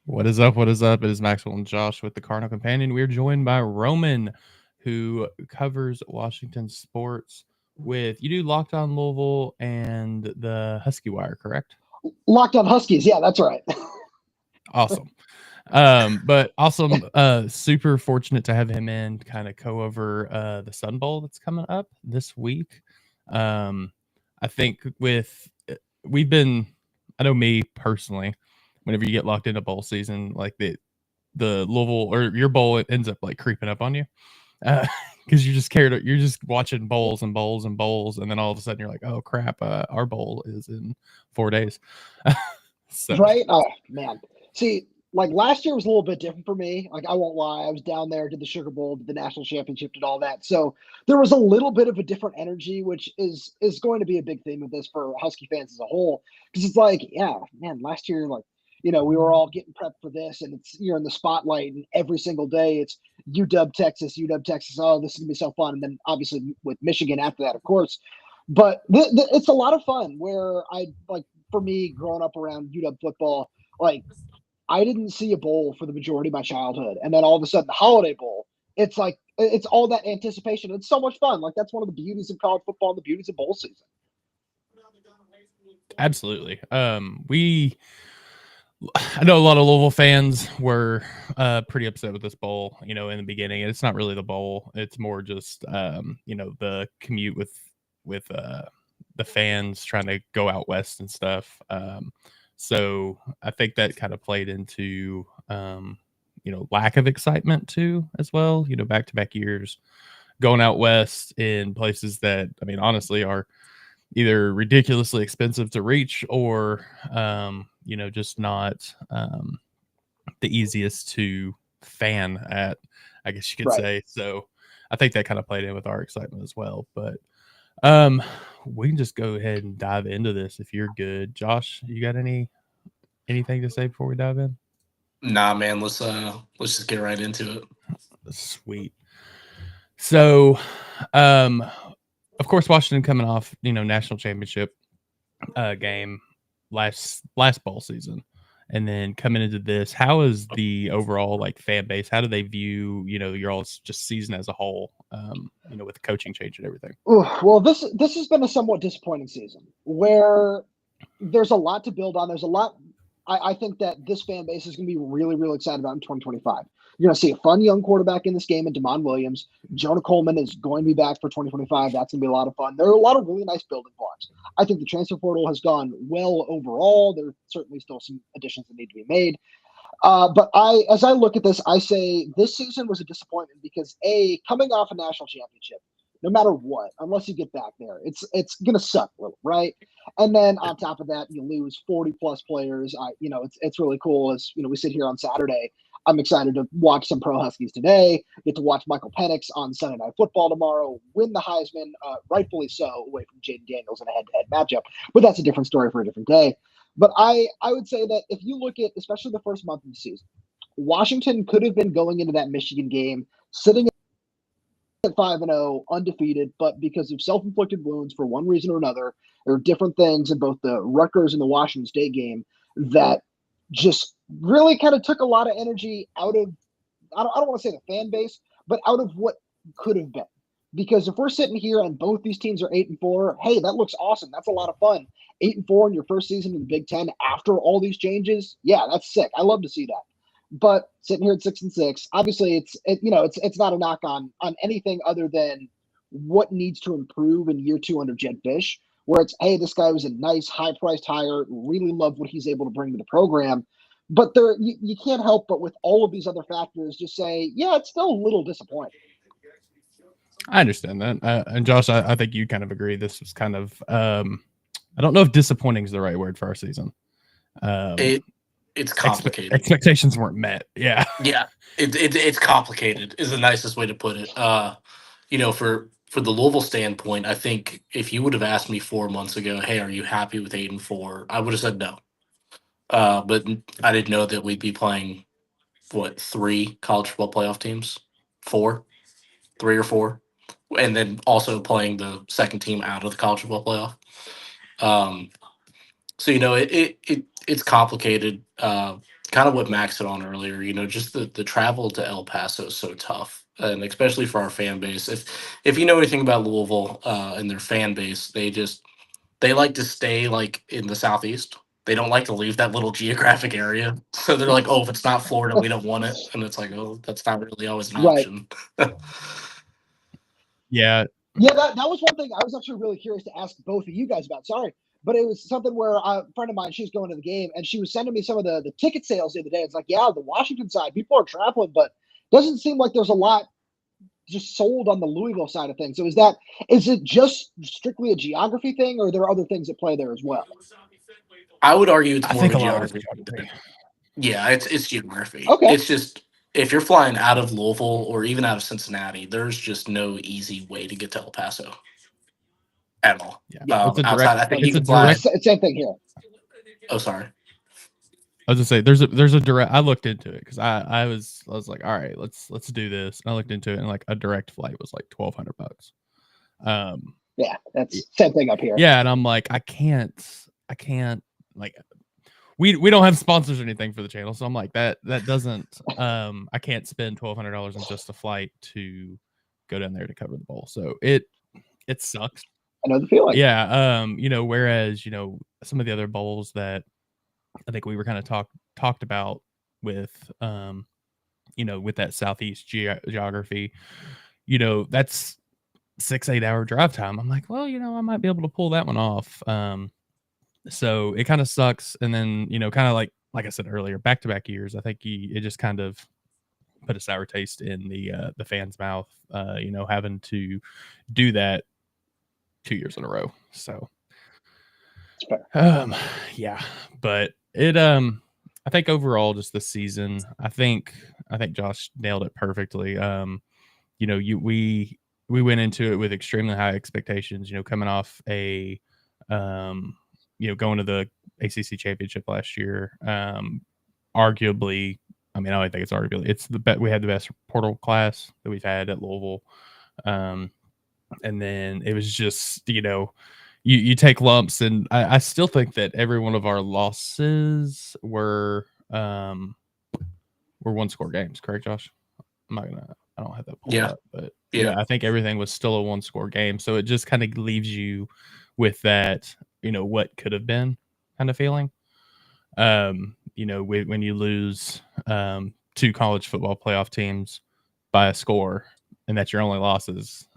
What is up? What is up? It is Maxwell and Josh with the Cardinal Companion. We're joined by Roman, who covers Washington sports with, you do Locked On Louisville and the Husky Wire, correct? Locked On Huskies. Yeah, that's right. Awesome. But awesome. Super fortunate to have him in, kind of go over the Sun Bowl that's coming up this week. I think I know me personally, whenever you get locked into bowl season, like the Louisville or your bowl, it ends up like creeping up on you because you're just watching bowls and bowls and bowls, and then all of a sudden you're like, oh crap, our bowl is in 4 days. So. Right? Oh man. See, like last year was a little bit different for me. Like I won't lie, I was down there, did the Sugar Bowl, did the national championship, did all that. So there was a little bit of a different energy, which is going to be a big theme of this for Husky fans as a whole. Because it's like, yeah, man, last year, like, we were all getting prepped for this, and you're in the spotlight, and every single day it's UW Texas. Oh, this is gonna be so fun. And then obviously with Michigan after that, of course. But it's a lot of fun. Where for me, growing up around UW football, like I didn't see a bowl for the majority of my childhood, and then all of a sudden the Holiday Bowl. It's like it's all that anticipation. It's so much fun. Like that's one of the beauties of college football, and the beauties of bowl season. Absolutely. I know a lot of Louisville fans were pretty upset with this bowl, in the beginning. It's not really the bowl. It's more just, the commute with the fans trying to go out west and stuff. So I think that kind of played into, lack of excitement too, as well. Back-to-back years going out west in places that, I mean, honestly are either ridiculously expensive to reach or, just not the easiest to fan at, I guess you could say. So I think that kind of played in with our excitement as well. But we can just go ahead and dive into this if you're good. Josh, you got anything to say before we dive in? Nah, man, let's just get right into it. Sweet. So, of course, Washington coming off, national championship game last bowl season, and then coming into this, how is the overall fan base? How do they view your all's just season as a whole? With the coaching change and everything. Well, this has been a somewhat disappointing season where there's a lot to build on. There's a lot. I think that this fan base is going to be really, really excited about in 2025. You're going to see a fun young quarterback in this game in Damon Williams. Jonah Coleman is going to be back for 2025. That's going to be a lot of fun. There are a lot of really nice building blocks. I think the transfer portal has gone well overall. There are certainly still some additions that need to be made. But as I look at this, I say this season was a disappointment because coming off a national championship, no matter what, unless you get back there, it's going to suck a little, right? And then on top of that, you lose 40 plus players. It's really cool as, we sit here on Saturday. I'm excited to watch some pro Huskies today, get to watch Michael Penix on Sunday Night Football tomorrow, win the Heisman, rightfully so, away from Jaden Daniels in a head-to-head matchup. But that's a different story for a different day. But I would say that if you look at, especially the first month of the season, Washington could have been going into that Michigan game, sitting at 5-0, undefeated, but because of self-inflicted wounds for one reason or another, there are different things in both the Rutgers and the Washington State game that just really kind of took a lot of energy out of, I don't want to say the fan base, but out of what could have been. Because if we're sitting here and both these teams are 8-4, hey, that looks awesome. That's a lot of fun. 8-4 in your first season in the Big Ten after all these changes, yeah, that's sick. I love to see that. But sitting here at 6-6, obviously it's not a knock on anything other than what needs to improve in year 2 under Jed Fish, where it's, hey, this guy was a nice, high-priced hire, really love what he's able to bring to the program. But you can't help but with all of these other factors just say, yeah, it's still a little disappointing. I understand that. And Josh, I think you kind of agree. This was kind of, I don't know if disappointing is the right word for our season. It's complicated. Expectations weren't met. Yeah. Yeah, it's complicated is the nicest way to put it. For the Louisville standpoint, I think if you would have asked me 4 months ago, "Hey, are you happy with 8-4?" I would have said no. But I didn't know that we'd be playing 3 college football playoff teams, 4, 3 or 4, and then also playing the second team out of the college football playoff. So it's complicated. Kind of what Max hit on earlier. Just the travel to El Paso is so tough, and especially for our fan base. If you know anything about Louisville and their fan base, they like to stay like in the southeast. They don't like to leave that little geographic area. So they're like, oh, if it's not Florida, we don't want it. And it's like, oh, that's not really always an Right. option. Yeah. Yeah, that was one thing I was actually really curious to ask both of you guys about. Sorry. But it was something where a friend of mine, she's going to the game, and she was sending me some of the ticket sales the other day. It's like, yeah, the Washington side, people are traveling, but doesn't seem like there's a lot just sold on the Louisville side of things. So is it just strictly a geography thing, or are there other things at play there as well? I would argue it's more of a geography. geography. Yeah, it's geography. Okay. It's just if you're flying out of Louisville or even out of Cincinnati, there's just no easy way to get to El Paso at all. Yeah, it's a outside, direct. I think It's you can a fly. direct. Same thing here. Oh, sorry. I was gonna say there's a direct. I looked into it because I was like, all right, let's do this. And I looked into it, and like a direct flight was like $1,200. Yeah, that's same thing up here. Yeah, and I'm like, I can't like. We don't have sponsors or anything for the channel, so I'm like that doesn't I can't spend $1,200 on just a flight to go down there to cover the bowl. So it sucks. I know the feeling. Yeah, whereas some of the other bowls that I think we were kind of talked about with with that southeast geography, that's 6-8 hour drive time. I'm like, well, I might be able to pull that one off. So it kind of sucks. And then, kind of like I said earlier, back-to-back years, I think it just kind of put a sour taste in the fans' mouth, having to do that 2 years in a row. So, yeah, but it, I think overall, just this season, I think Josh nailed it perfectly. We went into it with extremely high expectations, coming off a, going to the ACC championship last year. Arguably, I mean, I don't think it's arguably, we had the best portal class that we've had at Louisville. And then it was just, you take lumps, and I still think that every one of our losses were 1-score games. Correct, Josh? I don't have that pulled up, but yeah, I think everything was still a 1-score game. So it just kind of leaves you with that, what could have been kind of feeling. When you lose 2 college football playoff teams by a score, and that's your only losses.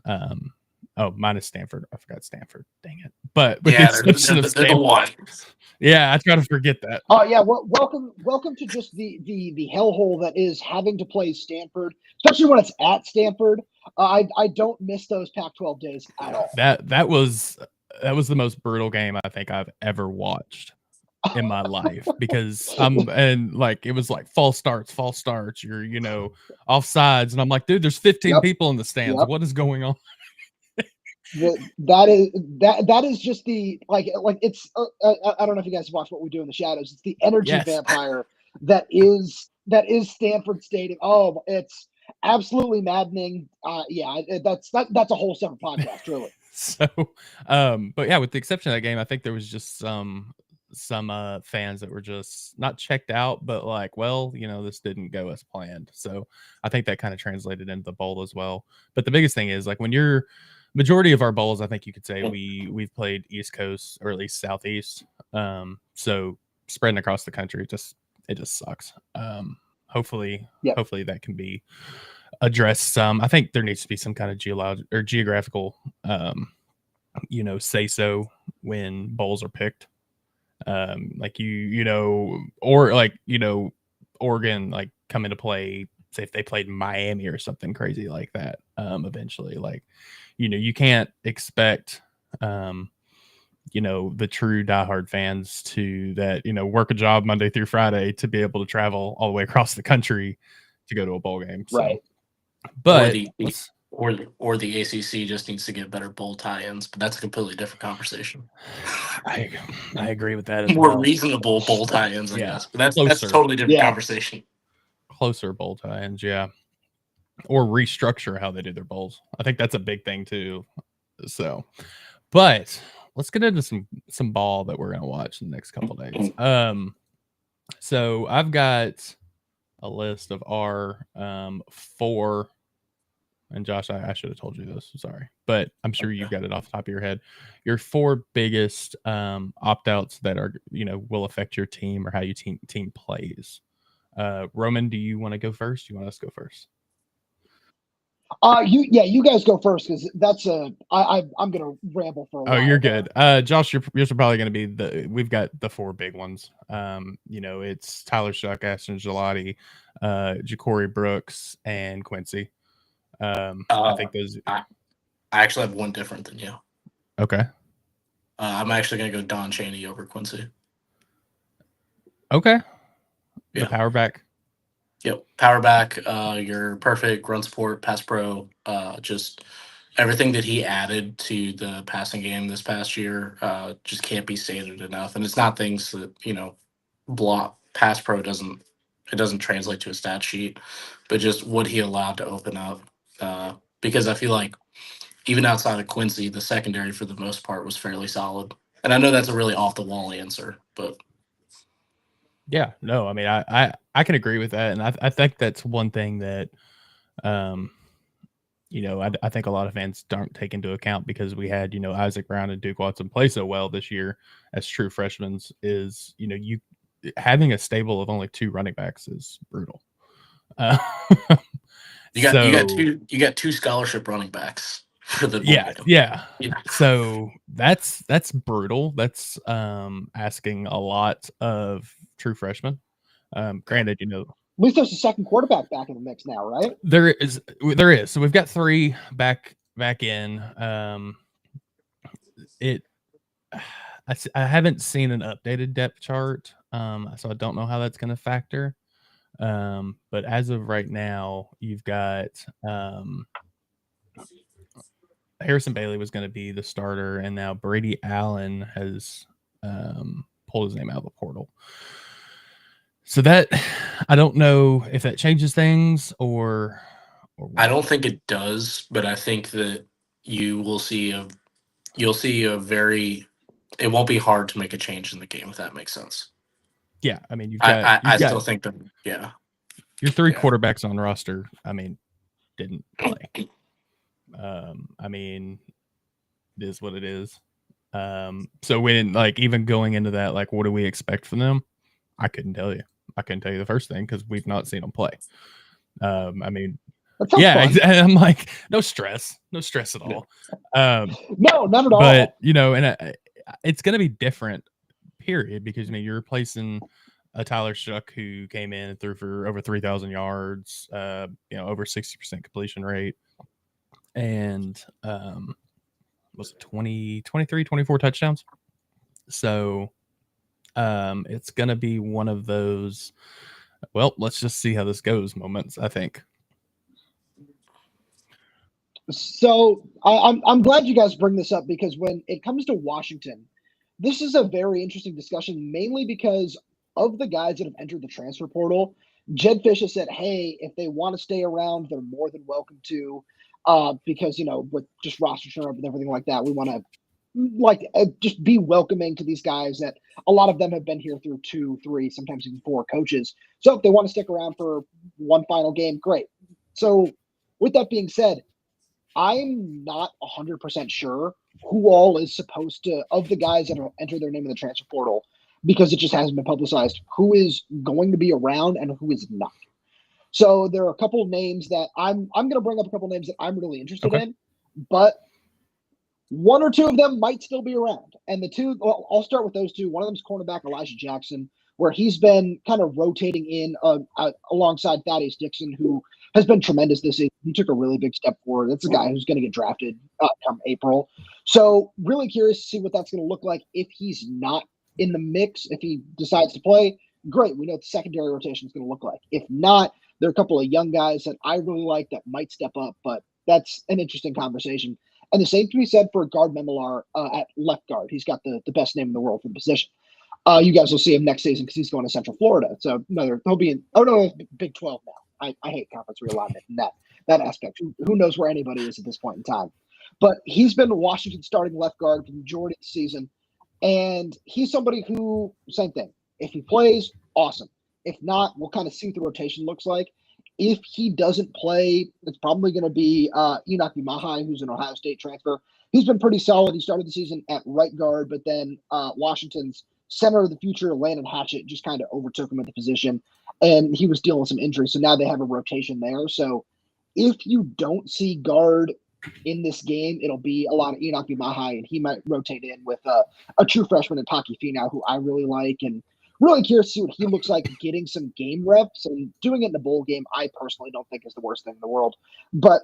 Minus Stanford. I forgot Stanford. Dang it. But with the exception of Stanford, yeah, I try to forget that. Oh yeah, welcome to just the hellhole that is having to play Stanford, especially when it's at Stanford. I don't miss those Pac-12 days at all. That was the most brutal game I think I've ever watched in my life, because it was like false starts, you're offsides, and I'm like, dude, there's 15 people in the stands. Yep. What is going on? That is just the like it's I don't know if you guys watch What We Do in the Shadows. It's the energy vampire that is Stanford Stadium. Oh, it's absolutely maddening. That's a whole separate podcast, really. So, but yeah, with the exception of that game, I think there was just some fans that were just not checked out, but like, well, this didn't go as planned. So I think that kind of translated into the bowl as well. But the biggest thing is, like, when you're majority of our bowls, I think you could say we've played East Coast, or at least Southeast. So spreading across the country, it just sucks. Hopefully that can be addressed some. I think there needs to be some kind of geographical, say so when bowls are picked. Like or like Oregon, like come into play say if they played Miami or something crazy like that, eventually, like, you can't expect, the true diehard fans to that, work a job Monday through Friday to be able to travel all the way across the country to go to a bowl game. So, Right. but or the ACC just needs to get better bowl tie-ins, but that's a completely different conversation. I agree with that as More well. reasonable bowl tie-ins, I guess. But that's Closer. a totally different conversation. Closer bowl tie-ins, yeah. Or restructure how they do their bowls. I think that's a big thing too. So, but let's get into some ball that we're gonna watch in the next couple days. So I've got a list of our 4. And Josh, I should have told you this. Sorry, but I'm sure you got it off the top of your head. Your 4 biggest opt-outs that are will affect your team or how your team plays. Roman, do you want to go first? Do you want us to go first? You guys go first because that's I'm gonna ramble for a while. Oh, you're good. Josh, yours are probably gonna be we've got the 4 big ones. It's Tyler Shuck, Ashton Gelati, Ja'Cory Brooks, and Quincy. I think those. I actually have one different than you. Okay. I'm actually gonna go Don Chaney over Quincy. Okay. Yeah. The power back. Yep, power back. Your perfect run support, pass pro. Just everything that he added to the passing game this past year just can't be stated enough. And it's not things that block pass pro doesn't translate to a stat sheet, but just what he allowed to open up. Because I feel like even outside of Quincy, the secondary for the most part was fairly solid. And I know that's a really off the wall answer, but yeah, no, I mean, I can agree with that, and I think that's one thing that, I think a lot of fans don't take into account because we had Isaac Brown and Duke Watson play so well this year as true freshmen is you having a stable of only 2 running backs is brutal. You got two scholarship running backs for the yeah. So that's brutal. That's asking a lot of true freshmen. Granted, at least there's a second quarterback back in the mix now, right? There is. So we've got 3 back in. I haven't seen an updated depth chart, so I don't know how that's going to factor. But as of right now, you've got Harrison Bailey was going to be the starter, and now Brady Allen has pulled his name out of the portal. So that I don't know if that changes things or I don't think it does, but I think that you'll see a very. It won't be hard to make a change in the game if that makes sense. Yeah, I mean, I still think that. Yeah, your 3 quarterbacks on roster. I mean, didn't play. I mean, it is what it is. So when even going into that, what do we expect from them? I couldn't tell you. I couldn't tell you the first thing because we've not seen them play. I mean, yeah, I'm like, no stress at all. No, not at all. But and it's going to be different, period, because you're replacing a Tyler Shuck who came in and threw for over 3,000 yards, over 60% completion rate, and was it 23, 24 touchdowns. So it's going to be one of those, well, let's just see how this goes moments, I think. So I'm glad you guys bring this up because when it comes to Washington, this is a very interesting discussion, mainly because of the guys that have entered the transfer portal. Jed Fish has said, hey, if they want to stay around, they're more than welcome to, because, with just roster turnover and everything like that, we want to just be welcoming to these guys that a lot of them have been here through 2, 3, sometimes even 4 coaches. So if they want to stick around for one final game, great. So with that being said, I'm not 100% sure who all is supposed to, of the guys that have entered their name in the transfer portal, because it just hasn't been publicized, who is going to be around and who is not. So there are a couple of names that I'm going to bring up a couple of names that I'm really interested in, but 1 or 2 of them might still be around. And the 2, well, I'll start with those 2. One of them is cornerback Elijah Jackson. where he's been kind of rotating in alongside Thaddeus Dixon, who has been tremendous this season. He took a really big step forward. That's a guy who's going to get drafted come April. So really curious to see what that's going to look like if he's not in the mix. If he decides to play, great. We know what the secondary rotation is going to look like. If not, there are a couple of young guys that I really like that might step up, but that's an interesting conversation. And the same can be said for guard Memelar at left guard. He's got the best name in the world for the position. You guys will see him next season because he's going to Central Florida. So he'll be in Big 12 now. I hate conference realignment in that aspect. Who knows where anybody is at this point in time? But he's been Washington starting left guard for the majority of the season. And he's somebody who, same thing. If he plays, awesome. If not, we'll kind of see what the rotation looks like. If he doesn't play, it's probably going to be Enoch Mahai, who's an Ohio State transfer. He's been pretty solid. He started the season at right guard, but then Washington's center of the future, Landon Hatchett, just kind of overtook him at the position, and he was dealing with some injuries. So now they have a rotation there. So if you don't see guard in this game, it'll be a lot of Enoch Mahai, and he might rotate in with a true freshman in Paki Finau, who I really like, and really curious to see what he looks like getting some game reps and doing it in a bowl game. I personally don't think is the worst thing in the world. But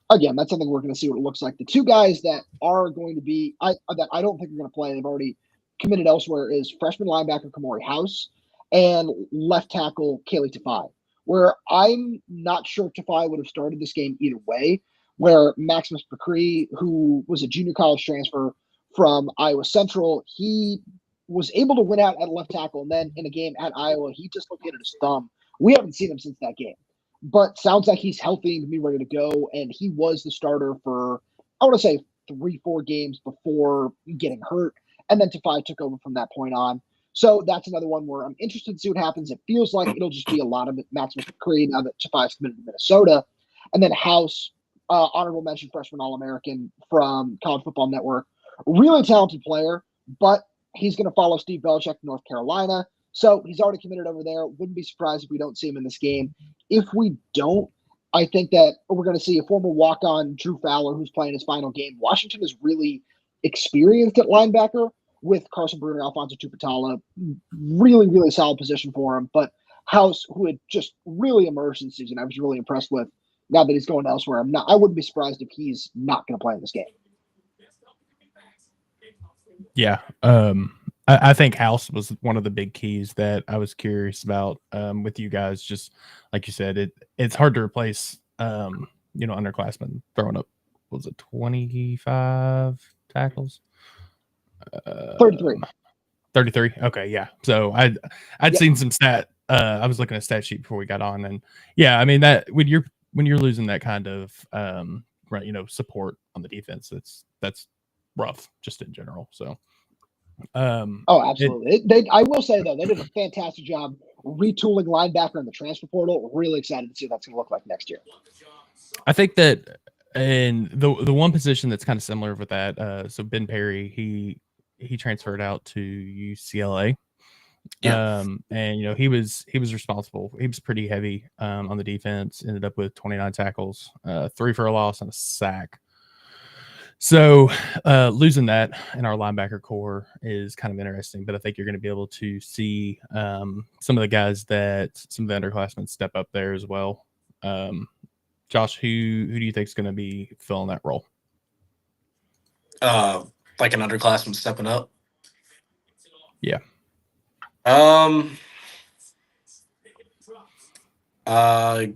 again, that's something we're going to see what it looks like. The two guys that are going to be that I don't think are going to play, they've already committed elsewhere, is freshman linebacker Kamori House and left tackle Kaylee Tafai, where I'm not sure if Tafai would have started this game either way, where Maximus Bakri, who was a junior college transfer from Iowa Central, he was able to win out at left tackle, and then in a game at Iowa, he dislocated his thumb. We haven't seen him since that game, but sounds like he's healthy and be ready to go, and he was the starter for, I want to say, 3-4 games before getting hurt, and then Tafai took over from that point on. So that's another one where I'm interested to see what happens. It feels like it'll just be a lot of Maximus McCree now that Tafai's committed to Minnesota. And then House, honorable mention freshman All-American from College Football Network. Really talented player, but he's going to follow Steve Belichick to North Carolina. So he's already committed over there. Wouldn't be surprised if we don't see him in this game. If we don't, I think that we're going to see a former walk-on, Drew Fowler, who's playing his final game. Washington is really experienced at linebacker with Carson Bruner, Alfonso Tupatala. Really, really solid position for him. But House, who had just really emerged in the season, I was really impressed with. Now that he's going elsewhere, I wouldn't be surprised if he's not going to play in this game. Yeah. I think House was one of the big keys that I was curious about with you guys. Just like you said, it's hard to replace, underclassmen throwing up, was it 25 tackles? 33. 33. Okay. Yeah. So I'd seen some stat. I was looking at stat sheet before we got on, and yeah, I mean that when you're losing that kind of support on the defense, that's rough just in general. So absolutely. I will say though, they did a fantastic job retooling linebacker in the transfer portal. Really excited to see what that's going to look like next year. I think that, and the one position that's kind of similar with that, so Ben Perry, he transferred out to UCLA. Yeah. And he was responsible. He was pretty heavy on the defense, ended up with 29 tackles, 3 for a loss and a sack. So losing that in our linebacker core is kind of interesting, but I think you're going to be able to see some of the guys that some of the underclassmen step up there as well. Josh, who do you think is going to be filling that role? Like an underclassman stepping up? Yeah.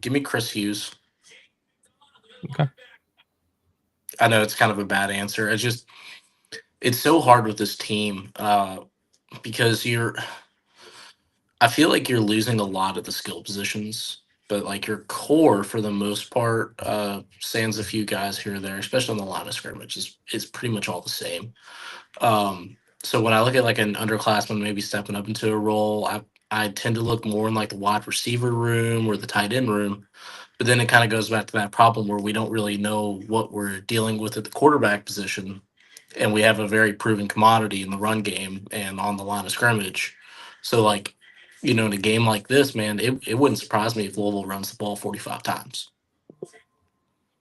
Give me Chris Hughes. Okay. I know it's kind of a bad answer. It's so hard with this team because I feel like you're losing a lot of the skill positions, but like your core for the most part, sans a few guys here or there, especially on the line of scrimmage, is pretty much all the same. So when I look at like an underclassman maybe stepping up into a role, I tend to look more in like the wide receiver room or the tight end room. But then it kind of goes back to that problem where we don't really know what we're dealing with at the quarterback position. And we have a very proven commodity in the run game and on the line of scrimmage. So like, in a game like this, man, it wouldn't surprise me if Louisville runs the ball 45 times.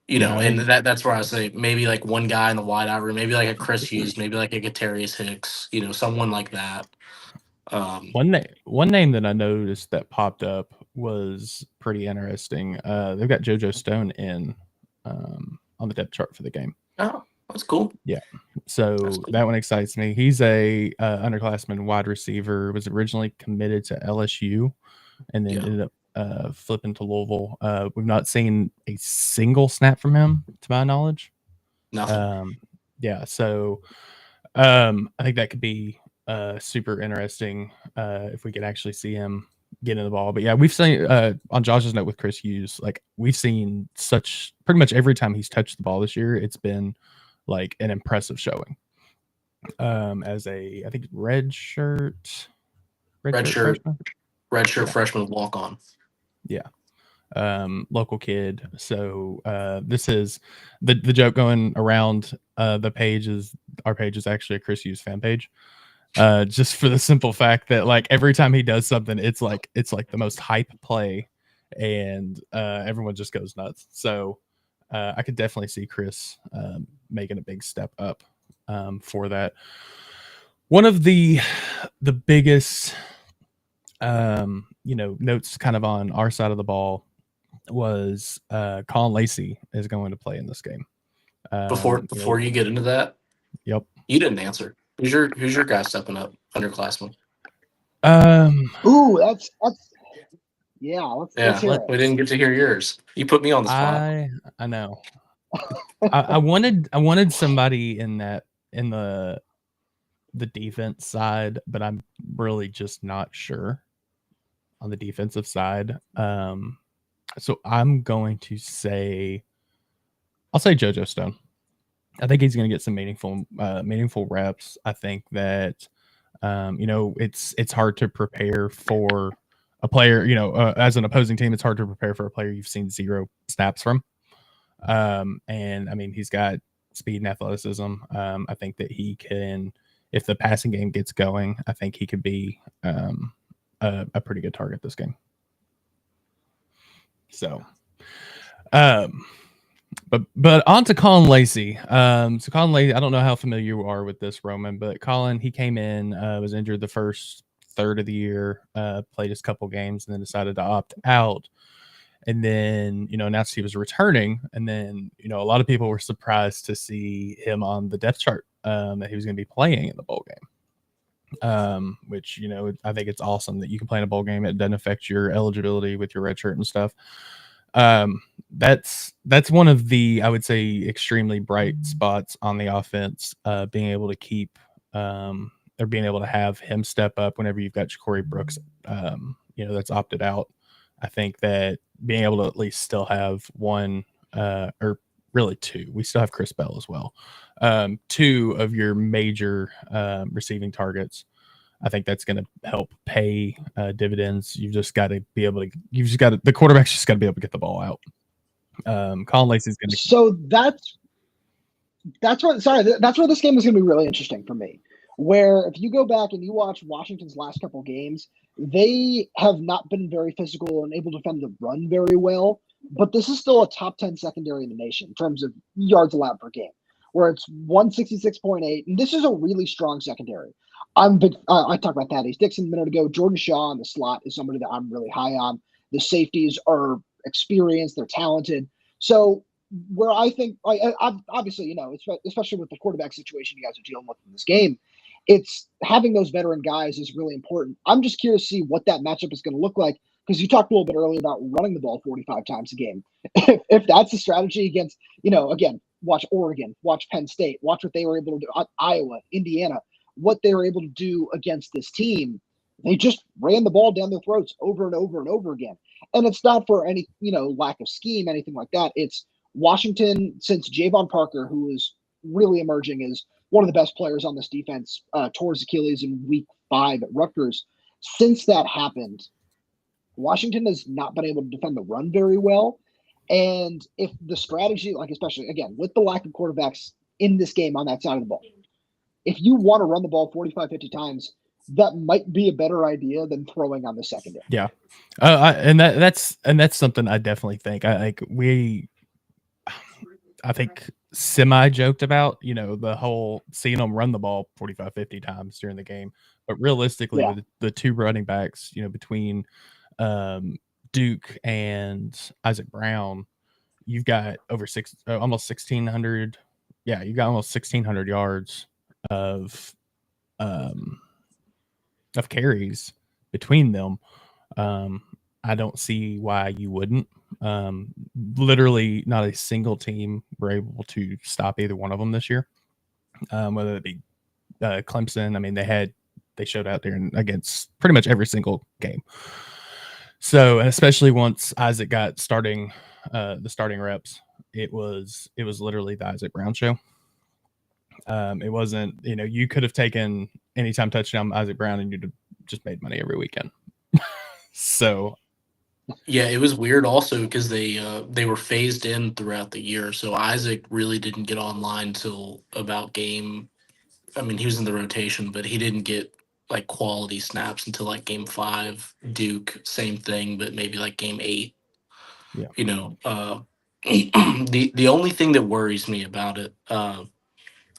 And that's where I say maybe like one guy in the wide out room, maybe like a Chris Hughes, maybe like a Gatarius Hicks, someone like that. One name that I noticed that popped up was pretty interesting. They've got JoJo Stone in on the depth chart for the game. Oh, that's cool. Yeah, so Cool. that one excites me. He's a underclassman wide receiver. Was originally committed to LSU, and then ended up flipping to Louisville. We've not seen a single snap from him, to my knowledge. Nothing. Yeah, so I think that could be super interesting if we could actually see him get in the ball. But yeah, we've seen on Josh's note with Chris Hughes, like we've seen such pretty much every time he's touched the ball this year, it's been like an impressive showing. As a, I think red shirt freshman walk on. Yeah. Local kid. So this is the joke going around the page is our page is actually a Chris Hughes fan page. Just for the simple fact that like every time he does something, it's like the most hype play, and everyone just goes nuts. So I could definitely see Chris making a big step up for that. One of the biggest notes kind of on our side of the ball was Colin Lacey is going to play in this game. Before you get into that, yep, you didn't answer. Who's your guy stepping up, underclassman? Ooh, that's yeah. Let's hear it. We didn't get to hear yours. You put me on the spot. I know. I wanted somebody in the defense side, but I'm really just not sure on the defensive side. So I'm going to say, I'll say JoJo Stone. I think he's going to get some meaningful reps. I think that, it's hard to prepare for a player, as an opposing team, it's hard to prepare for a player you've seen 0 snaps from. And I mean, he's got speed and athleticism. I think that he can, if the passing game gets going, I think he could be a pretty good target this game. So, but on to Colin Lacey. So Colin Lacey, I don't know how familiar you are with this, Roman, but Colin, he came in, was injured the first third of the year, played his couple games, and then decided to opt out. And then, announced he was returning. And then, a lot of people were surprised to see him on the depth chart, that he was going to be playing in the bowl game. Which, I think it's awesome that you can play in a bowl game. It doesn't affect your eligibility with your red shirt and stuff. That's one of the, I would say, extremely bright spots on the offense, being able to keep, or being able to have him step up whenever you've got Ja'Cory Brooks, that's opted out. I think that being able to at least still have one, or really 2, we still have Chris Bell as well. 2 of your major receiving targets. I think that's going to help pay dividends. You've just got to be able to. The quarterback's just got to be able to get the ball out. Colin Lacey's going to. So that's where this game is going to be really interesting for me. Where if you go back and you watch Washington's last couple games, they have not been very physical and able to defend the run very well. But this is still a top 10 secondary in the nation in terms of yards allowed per game, where it's 166.8, and this is a really strong secondary. I talked about Thaddeus Dixon a minute ago. Jordan Shaw in the slot is somebody that I'm really high on. The safeties are experienced, they're talented. So where I think, obviously, especially with the quarterback situation you guys are dealing with in this game, it's having those veteran guys is really important. I'm just curious to see what that matchup is going to look like, because you talked a little bit earlier about running the ball 45 times a game. If that's the strategy against, again, watch Oregon, watch Penn State, watch what they were able to do, Iowa, Indiana, what they were able to do against this team. They just ran the ball down their throats over and over and over again. And it's not for any, lack of scheme, anything like that. It's Washington, since Javon Parker, who is really emerging as one of the best players on this defense, towards Achilles in week 5 at Rutgers. Since that happened, Washington has not been able to defend the run very well. And if the strategy, like especially, again, with the lack of quarterbacks in this game on that side of the ball, if you want to run the ball 45, 50 times, that might be a better idea than throwing on the secondary. Yeah. That's something I definitely think. I think semi-joked about, the whole seeing them run the ball 45, 50 times during the game. But realistically, with the two running backs, between Duke and Isaac Brown, you've got almost 1,600. Yeah, you got almost 1,600 yards of carries between them. I don't see why you wouldn't. Literally, not a single team were able to stop either one of them this year. Whether it be Clemson, I mean, they showed out there against pretty much every single game. So, and especially once Isaac got the starting reps, it was literally the Isaac Brown show. It wasn't, you could have taken anytime touchdown Isaac Brown and you'd have just made money every weekend. So, yeah, it was weird also because they were phased in throughout the year. So Isaac really didn't get online till about game. I mean, he was in the rotation, but he didn't get like quality snaps until like game 5. Duke, same thing, but maybe like game 8. Yeah. The only thing that worries me about it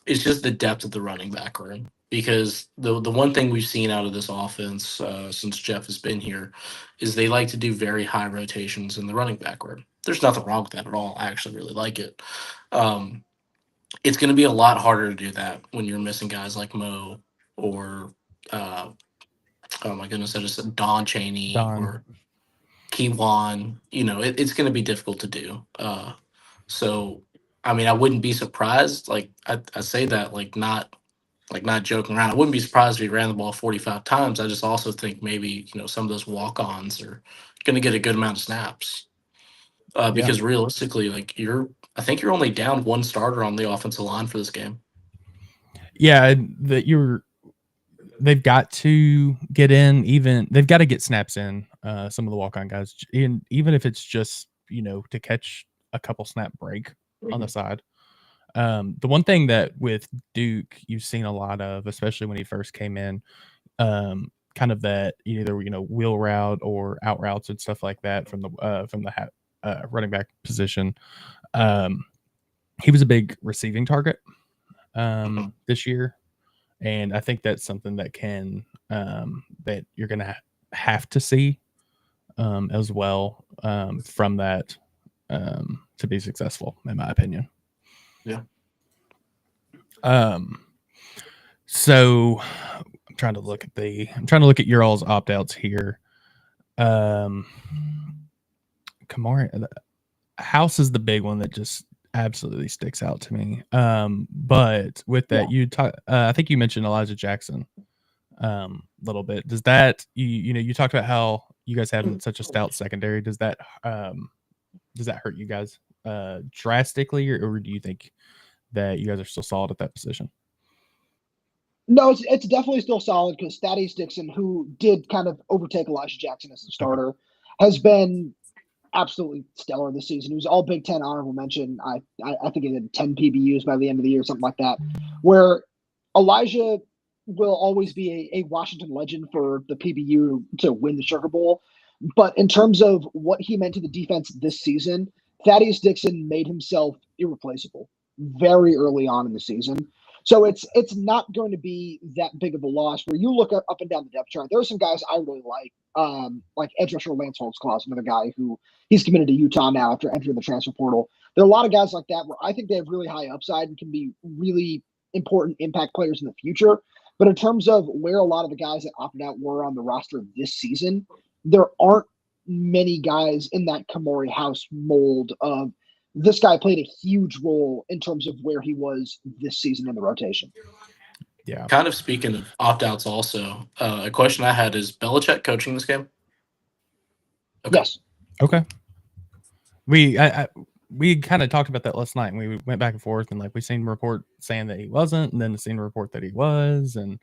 is just the depth of the running back room. Because the one thing we've seen out of this offense since Jeff has been here is they like to do very high rotations in the running back room. There's nothing wrong with that at all. I actually really like it. It's going to be a lot harder to do that when you're missing guys like Mo or, oh my goodness, I just said Don Chaney or Keywan. It's going to be difficult to do. So, I mean, I wouldn't be surprised. Like I say that, not joking around. I wouldn't be surprised if he ran the ball 45 times. I just also think maybe, some of those walk-ons are going to get a good amount of snaps. Because realistically, I think you're only down one starter on the offensive line for this game. Yeah, they've got to get in. They've got to get snaps in. Some of the walk-on guys, even if it's just to catch a couple snap break on the side. The one thing that with Duke you've seen a lot of, especially when he first came in, kind of that either wheel route or out routes and stuff like that from the running back position. He was a big receiving target this year, and I think that's something that that you're gonna have to see as well from that to be successful, in my opinion. Yeah. So I'm trying to look at your all's opt-outs here. Kamara House is the big one that just absolutely sticks out to me. But with that, you talk. I think you mentioned Elijah Jackson a little bit. Does that you talked about how you guys having such a stout secondary? Does that hurt you guys drastically, or do you think that you guys are still solid at that position? No, it's definitely still solid because Thaddeus Dixon, who did kind of overtake Elijah Jackson as the starter, has been absolutely stellar this season. He was all Big Ten honorable mention. I think he did 10 PBUs by the end of the year, something like that, where Elijah will always be a Washington legend for the PBU to win the Sugar Bowl. But in terms of what he meant to the defense this season, Thaddeus Dixon made himself irreplaceable very early on in the season. So it's not going to be that big of a loss. Where you look up and down the depth chart, there are some guys I really like edge rusher Lance Holtzclaw, another guy who he's committed to Utah now after entering the transfer portal. There are a lot of guys like that where I think they have really high upside and can be really important impact players in the future. But in terms of where a lot of the guys that opted out were on the roster this season, there aren't many guys in that Kamari House mold of this guy played a huge role in terms of where he was this season in the rotation. Yeah. Kind of speaking of opt-outs also, a question I had is Belichick coaching this game? Okay. Yes. Okay. We kind of talked about that last night, and we went back and forth, and we seen a report saying that he wasn't, and then seen a report that he was, and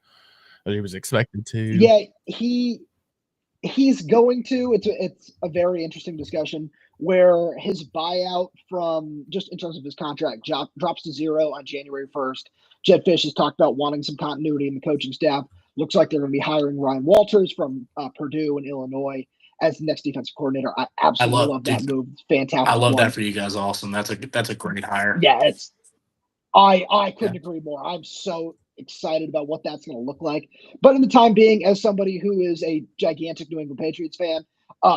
that he was expected to. Yeah, he's going to. It's a very interesting discussion where his buyout from, just in terms of his contract, drops to zero on January 1st. Jed Fish has talked about wanting some continuity in the coaching staff. Looks like they're going to be hiring Ryan Walters from Purdue and Illinois as the next defensive coordinator. I absolutely love that move. It's fantastic. I love that for you guys. Awesome. That's a great hire. Yeah, I couldn't agree more. I'm so excited about what that's going to look like. But in the time being, as somebody who is a gigantic New England Patriots fan,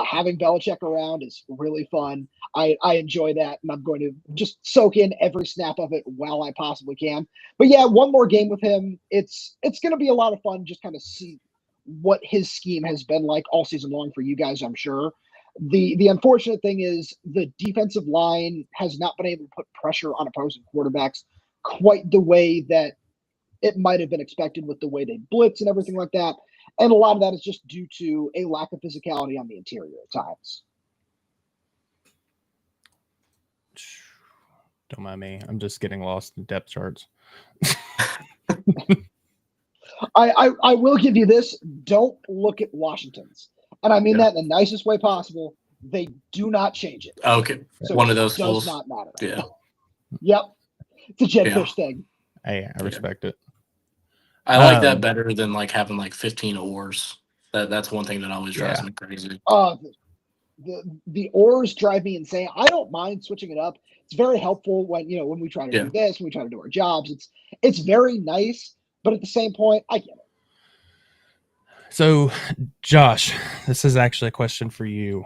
having Belichick around is really fun. I enjoy that, and I'm going to just soak in every snap of it while I possibly can. But yeah, one more game with him. It's going to be a lot of fun. Just kind of see what his scheme has been like all season long for you guys, I'm sure. The unfortunate thing is the defensive line has not been able to put pressure on opposing quarterbacks quite the way that it might have been expected with the way they blitz and everything like that. And a lot of that is just due to a lack of physicality on the interior at times. Don't mind me. I'm just getting lost in depth charts. I will give you this. Don't look at Washington's. And I mean that in the nicest way possible. They do not change it. Okay. So one of those does schools. not matter. Yeah. Yep. It's a jetfish thing. Hey, I respect it. I like that better than like having like 15 oars. That's one thing that always drives me crazy. The oars drive me insane. I don't mind switching it up. It's very helpful when we try to do this, when we try to do our jobs. It's very nice, but at the same point, I get it. So, Josh, this is actually a question for you.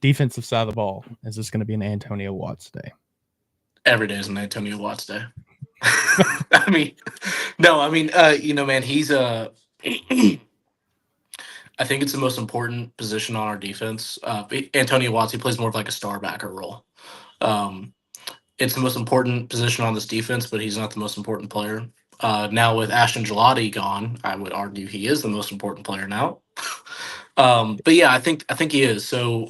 Defensive side of the ball, is this going to be an Antonio Watts day? Every day is an Antonio Watts day. I mean, man, he's I think it's the most important position on our defense. Antonio Watts, he plays more of like a star backer role. It's the most important position on this defense, but he's not the most important player. Now with Ashton Gelati gone, I would argue he is the most important player now. But yeah, I think he is. So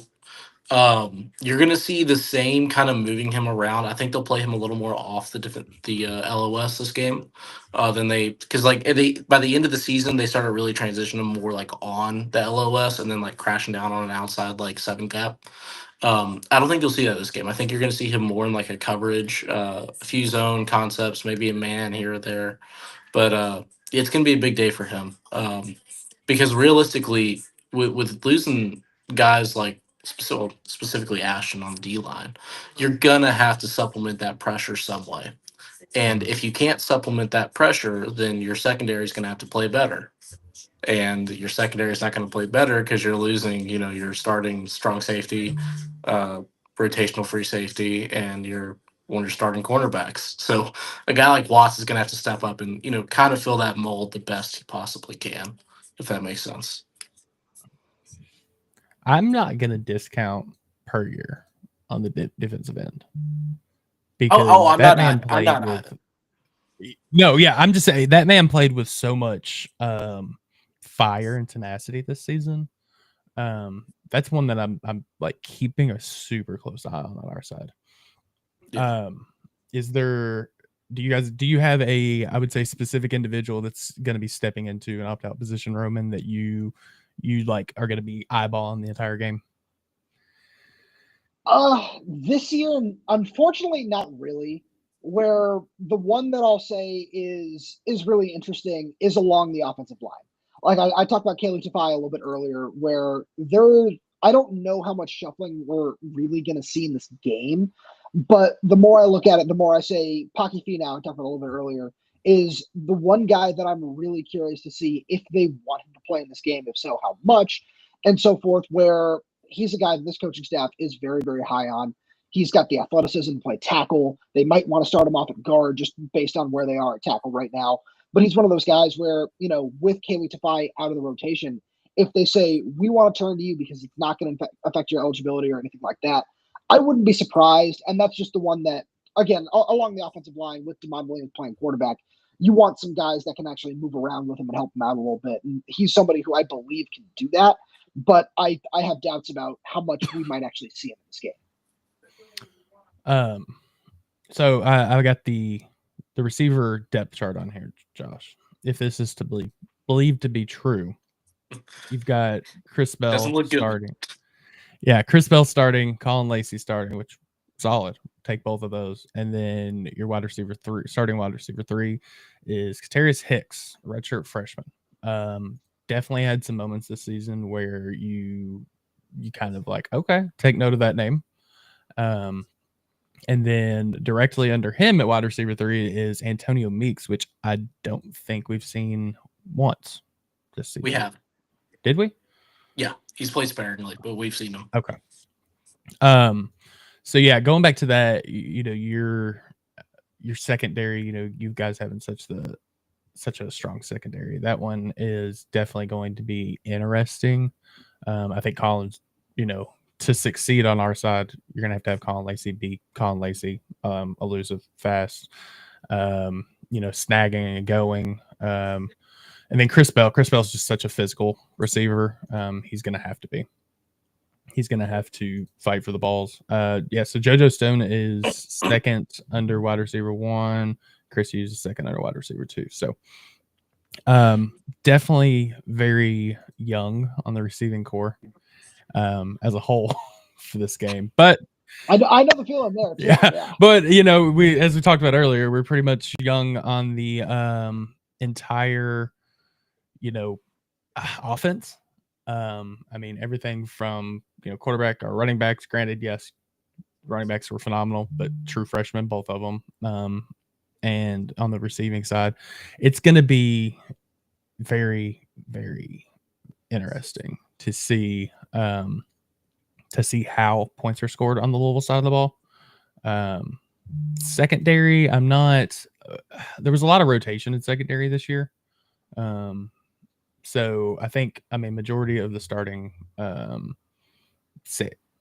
you're gonna see the same kind of moving him around. I think they'll play him a little more off the LOS this game than because like by the end of the season they started really transitioning him more like on the LOS and then like crashing down on an outside like 7 gap. I don't think you'll see that this game. I think you're going to see him more in like a coverage, a few zone concepts, maybe a man here or there. But it's going to be a big day for him because realistically, with losing guys like specifically Ashton on the D line, you're going to have to supplement that pressure some way. And if you can't supplement that pressure, then your secondary is going to have to play better. And your secondary is not going to play better because you're losing, your starting strong safety, rotational free safety, and one of your starting cornerbacks. So a guy like Watts is going to have to step up and, kind of fill that mold the best he possibly can, if that makes sense. I'm not going to discount Puryear on the defensive end. Because I'm not either. No, yeah, I'm just saying that man played with so much fire and tenacity this season. That's one that I'm like keeping a super close eye on our side. Yeah. Do you have I would say specific individual that's going to be stepping into an opt-out position, Roman, that you like are going to be eyeballing the entire game? This year, unfortunately, not really. Where the one that I'll say is really interesting is along the offensive line. Like I talked about Caleb Tafai a little bit earlier, where I don't know how much shuffling we're really going to see in this game, but the more I look at it, the more I say Paki Finau, I talked about a little bit earlier, is the one guy that I'm really curious to see if they want him to play in this game, if so, how much, and so forth, where he's a guy that this coaching staff is very, very high on. He's got the athleticism to play tackle. They might want to start him off at guard just based on where they are at tackle right now. But he's one of those guys where, with Kaylee Tafai out of the rotation, if they say, we want to turn to you because it's not going to affect your eligibility or anything like that, I wouldn't be surprised. And that's just the one that, again, along the offensive line with DeMond Williams playing quarterback, you want some guys that can actually move around with him and help him out a little bit. And he's somebody who I believe can do that. But I have doubts about how much we might actually see him in this game. So I got the receiver depth chart on here, Josh. If this is to believed to be true, you've got Chris Bell starting. Good. Yeah, Chris Bell starting, Colin Lacey starting, which solid. Take both of those, and then your starting wide receiver 3 is Katarius Hicks, redshirt freshman. Definitely had some moments this season where you kind of like, okay, take note of that name. And then directly under him at wide receiver 3 is Antonio Meeks, which I don't think we've seen once this season. We have. Did we? Yeah, he's played sparingly, but we've seen him. Okay. So yeah, going back to that, your secondary, you guys having such a strong secondary. That one is definitely going to be interesting. I think Collins, to succeed on our side, you're going to have Colin Lacey be Colin Lacey, elusive, fast, snagging and going. And then Chris Bell. Chris Bell's just such a physical receiver. He's going to have to be. He's going to have to fight for the balls. So JoJo Stone is second under wide receiver 1. Chris Hughes is second under wide receiver 2. So definitely very young on the receiving core as a whole for this game. But I know the feeling there. Yeah. But, we, as we talked about earlier, we're pretty much young on the entire, offense. Everything from, quarterback or running backs. Granted, yes, running backs were phenomenal, but true freshmen, both of them. And on the receiving side, it's going to be very, very interesting to see how points are scored on the Louisville side of the ball. Secondary, I'm not. There was a lot of rotation in secondary this year. So I think, majority of the starting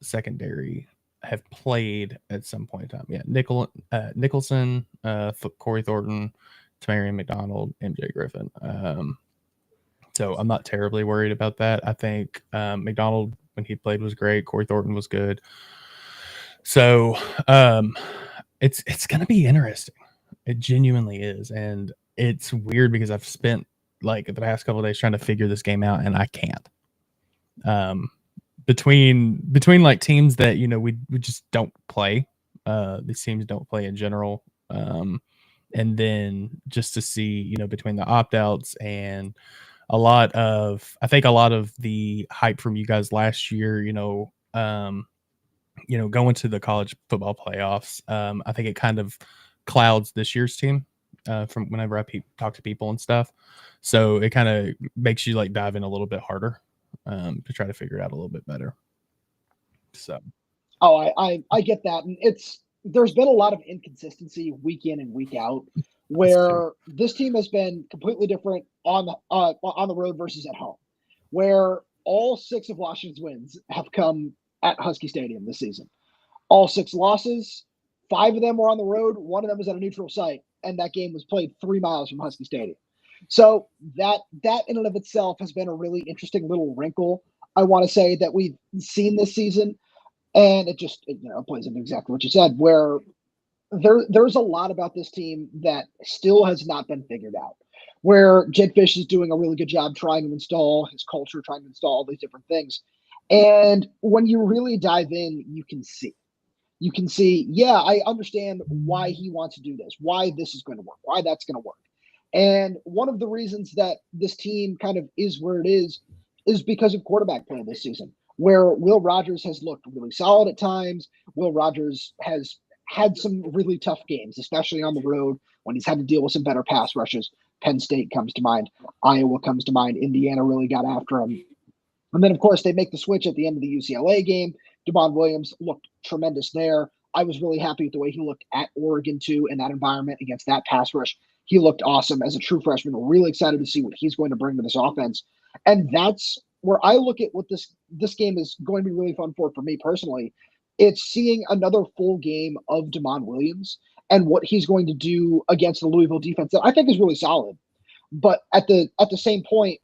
secondary have played at some point in time. Yeah, Nicholson, Corey Thornton, Tamarian McDonald, MJ Griffin. So I'm not terribly worried about that. I think McDonald, when he played, was great. Corey Thornton was good. So it's going to be interesting. It genuinely is. And it's weird because I've spent the past couple of days trying to figure this game out, and I can't. Between teams that we just don't play, these teams don't play in general, and then just to see between the opt-outs and a lot of the hype from you guys last year, going to the college football playoffs, I think it kind of clouds this year's team from whenever I talk to people and stuff. So it kind of makes you dive in a little bit harder to try to figure it out a little bit better. So, I get that, and there's been a lot of inconsistency week in and week out, where this team has been completely different on the road versus at home, where all 6 of Washington's wins have come at Husky Stadium this season. All 6 losses, 5 of them were on the road. 1 of them was at a neutral site, and that game was played 3 miles from Husky Stadium. So that in and of itself has been a really interesting little wrinkle, I want to say, that we've seen this season. And it just, plays into exactly what you said, where there's a lot about this team that still has not been figured out, where Jed Fish is doing a really good job trying to install his culture, trying to install all these different things. And when you really dive in, you can see, yeah, I understand why he wants to do this, why this is going to work, why that's going to work. And one of the reasons that this team kind of is where it is because of quarterback play this season, where Will Rogers has looked really solid at times. Will Rogers has had some really tough games, especially on the road when he's had to deal with some better pass rushes. Penn State comes to mind. Iowa comes to mind. Indiana really got after him. And then, of course, they make the switch at the end of the UCLA game. Devon Williams looked tremendous there. I was really happy with the way he looked at Oregon, too, in that environment against that pass rush. He looked awesome as a true freshman. We're really excited to see what he's going to bring to this offense. And that's where I look at what this game is going to be really fun for me personally. It's seeing another full game of Devon Williams and what he's going to do against the Louisville defense that I think is really solid. But at the same point,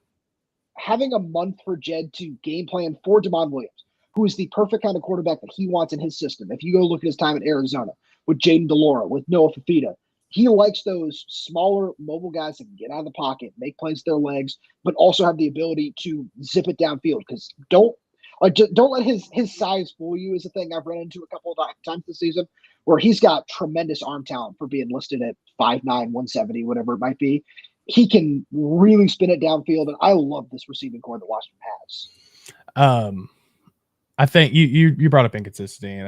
having a month for Jed to game plan for Devon Williams, who is the perfect kind of quarterback that he wants in his system. If you go look at his time at Arizona with Jaden DeLora, with Noah Fafita, he likes those smaller, mobile guys that can get out of the pocket, make plays with their legs, but also have the ability to zip it downfield. Because don't let his size fool you is a thing I've run into a couple of times this season, where he's got tremendous arm talent for being listed at 5'9", 170, whatever it might be. He can really spin it downfield, and I love this receiving core that Washington has. I think you brought up inconsistency, and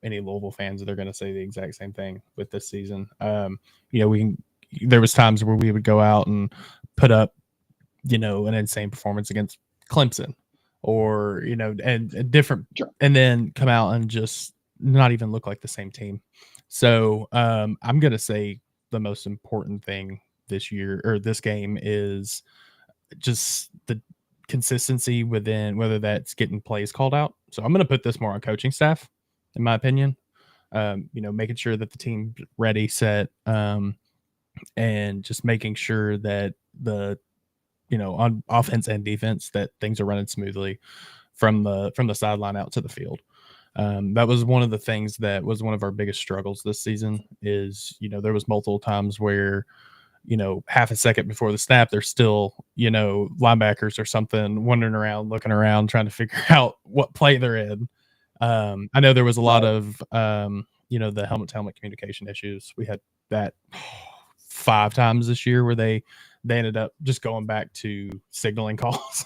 any Louisville fans, they're going to say the exact same thing with this season. There was times where we would go out and put up, an insane performance against Clemson or, and different, Sure. and then come out and just not even look like the same team. So I'm going to say the most important thing this year or this game is just the consistency within, whether that's getting plays called out. So I'm going to put this more on coaching staff, in my opinion. Making sure that the team's ready, set, and just making sure that on offense and defense, that things are running smoothly from the sideline out to the field. That was one of the things that was one of our biggest struggles this season is, there was multiple times where, half a second before the snap, there's still, linebackers or something wandering around, looking around, trying to figure out what play they're in. I know there was a lot of, the helmet-to-helmet communication issues. We had that 5 times this year where they ended up just going back to signaling calls.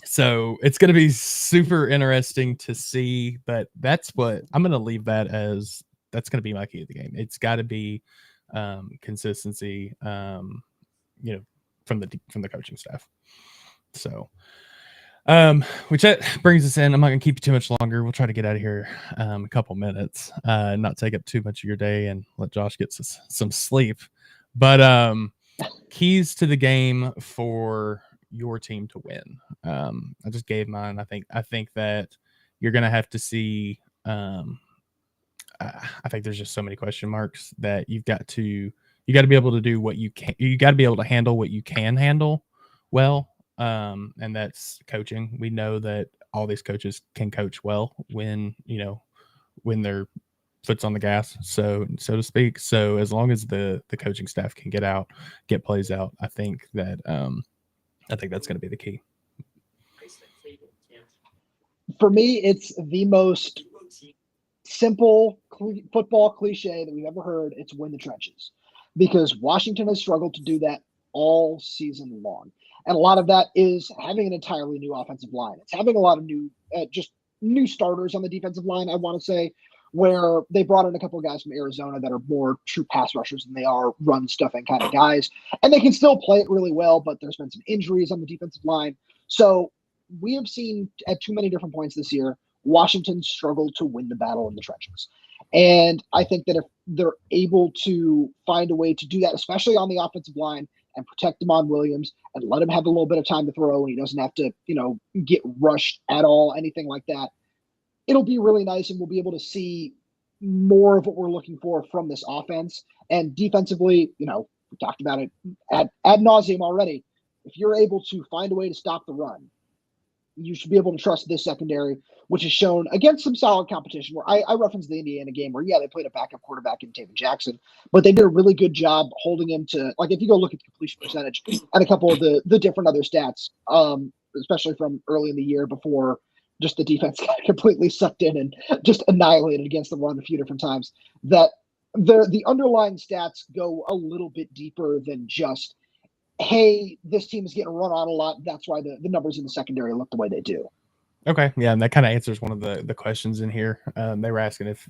So it's going to be super interesting to see, but that's what I'm going to leave that as. That's going to be my key to the game. It's got to be consistency, from the coaching staff. So, which that brings us in. I'm not going to keep you too much longer. We'll try to get out of here a couple minutes, not take up too much of your day, and let Josh get some sleep. But keys to the game for your team to win. I just gave mine. I think that you're going to have to see. I think there's just so many question marks that you got to be able to do what you can. You got to be able to handle what you can handle well. And that's coaching. We know that all these coaches can coach well when their foot's on the gas, so to speak. So as long as the coaching staff can get plays out, I think that's going to be the key. For me, it's the most simple football cliche that we've ever heard. It's win the trenches, because Washington has struggled to do that all season long. And a lot of that is having an entirely new offensive line. It's having a lot of new starters on the defensive line, I want to say, where they brought in a couple of guys from Arizona that are more true pass rushers than they are run stuffing kind of guys. And they can still play it really well, but there's been some injuries on the defensive line. So we have seen at too many different points this year, Washington struggled to win the battle in the trenches. And I think that if they're able to find a way to do that, especially on the offensive line, and protect Damon Williams and let him have a little bit of time to throw, and he doesn't have to, get rushed at all, anything like that, it'll be really nice, and we'll be able to see more of what we're looking for from this offense. And defensively, we talked about it ad nauseum already. If you're able to find a way to stop the run, you should be able to trust this secondary, which is shown against some solid competition. Where I referenced the Indiana game where, they played a backup quarterback in Taven Jackson, but they did a really good job holding him to, like, if you go look at the completion percentage and a couple of the different other stats, especially from early in the year before just the defense got completely sucked in and just annihilated against the run a few different times, that the underlying stats go a little bit deeper than just, hey, this team is getting run on a lot. That's why the numbers in the secondary look the way they do. Okay. Yeah. And that kind of answers one of the questions in here. They were asking if,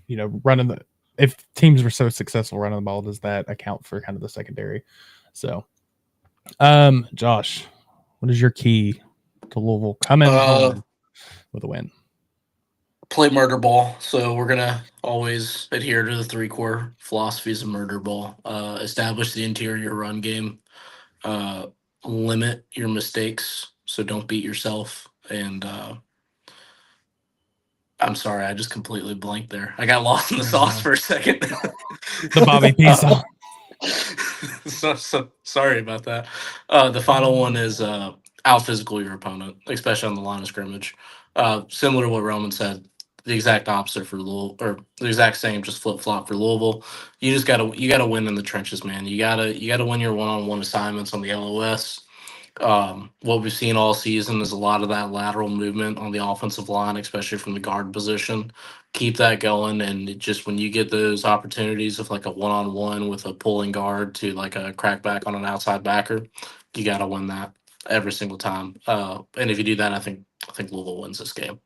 if teams were so successful running the ball, does that account for kind of the secondary? So, Josh, what is your key to Louisville coming home with a win? Play murder ball. So we're going to always adhere to the 3 core philosophies of murder ball. Establish the interior run game. Limit your mistakes, so don't beat yourself. And I'm sorry, I just completely blanked there. I got lost in the sauce for a second. The Bobby P song. So sorry about that. The final one is out physical your opponent, especially on the line of scrimmage. Similar to what Roman said, the exact opposite for Louisville, or the exact same, just flip flop for Louisville. You gotta win in the trenches, man. You gotta win your one-on-one assignments on the LOS. What we've seen all season is a lot of that lateral movement on the offensive line, especially from the guard position. Keep that going, and just when you get those opportunities of like a one-on-one with a pulling guard to like a crackback on an outside backer, you got to win that every single time. And if you do that, I think Louisville wins this game.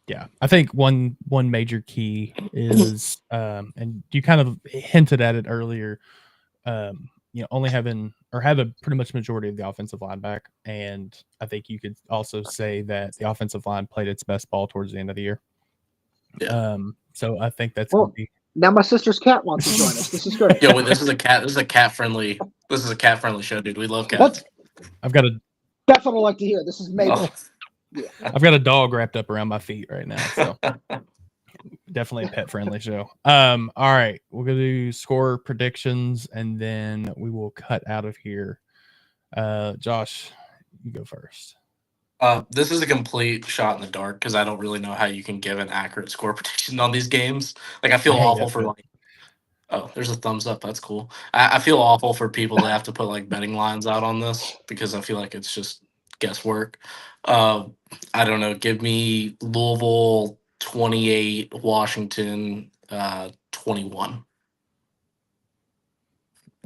Yeah, I think one major key is, and you kind of hinted at it earlier, only have a pretty much majority of the offensive line back, and I think you could also say that the offensive line played its best ball towards the end of the year. Yeah. So I think that's going to be. Now my sister's cat wants to join us. This is great. Yo, this is a cat friendly show, dude. We love cats. I've got a. That's what I like to hear. This is made. Oh. Yeah. I've got a dog wrapped up around my feet right now, so definitely a pet friendly show. All right, we're gonna do score predictions and then we will cut out of here. Josh, you go first. This is a complete shot in the dark because I don't really know how you can give an accurate score prediction on these games. Like, I feel awful for oh, there's a thumbs up. That's cool. I feel awful for people that have to put like betting lines out on this because I feel like it's just guesswork. I don't know. Give me Louisville 28, Washington 21.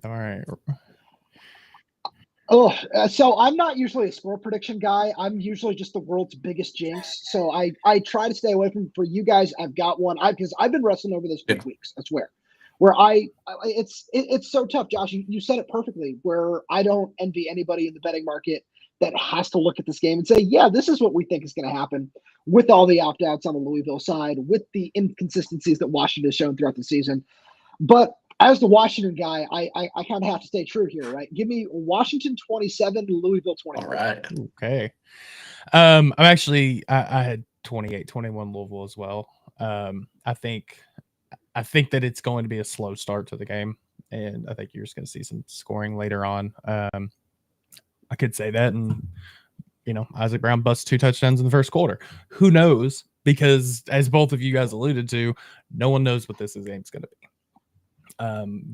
All right. Oh, so I'm not usually a score prediction guy. I'm usually just the world's biggest jinx. So I try to stay away from. For you guys, I've got one. Because I've been wrestling over this for weeks. I swear. Where it's so tough, Josh. You said it perfectly. Where I don't envy anybody in the betting market that has to look at this game and say, yeah, this is what we think is going to happen, with all the opt-outs on the Louisville side, with the inconsistencies that Washington has shown throughout the season. But as the Washington guy, I kind of have to stay true here, right? Give me Washington 27, Louisville 24. All right. Okay. I'm actually I had 28-21 Louisville as well. I think that it's going to be a slow start to the game, and I think you're just going to see some scoring later on. I could say that, and Isaac Brown busts 2 touchdowns in the first quarter. Who knows? Because as both of you guys alluded to, no one knows what this game's going to be.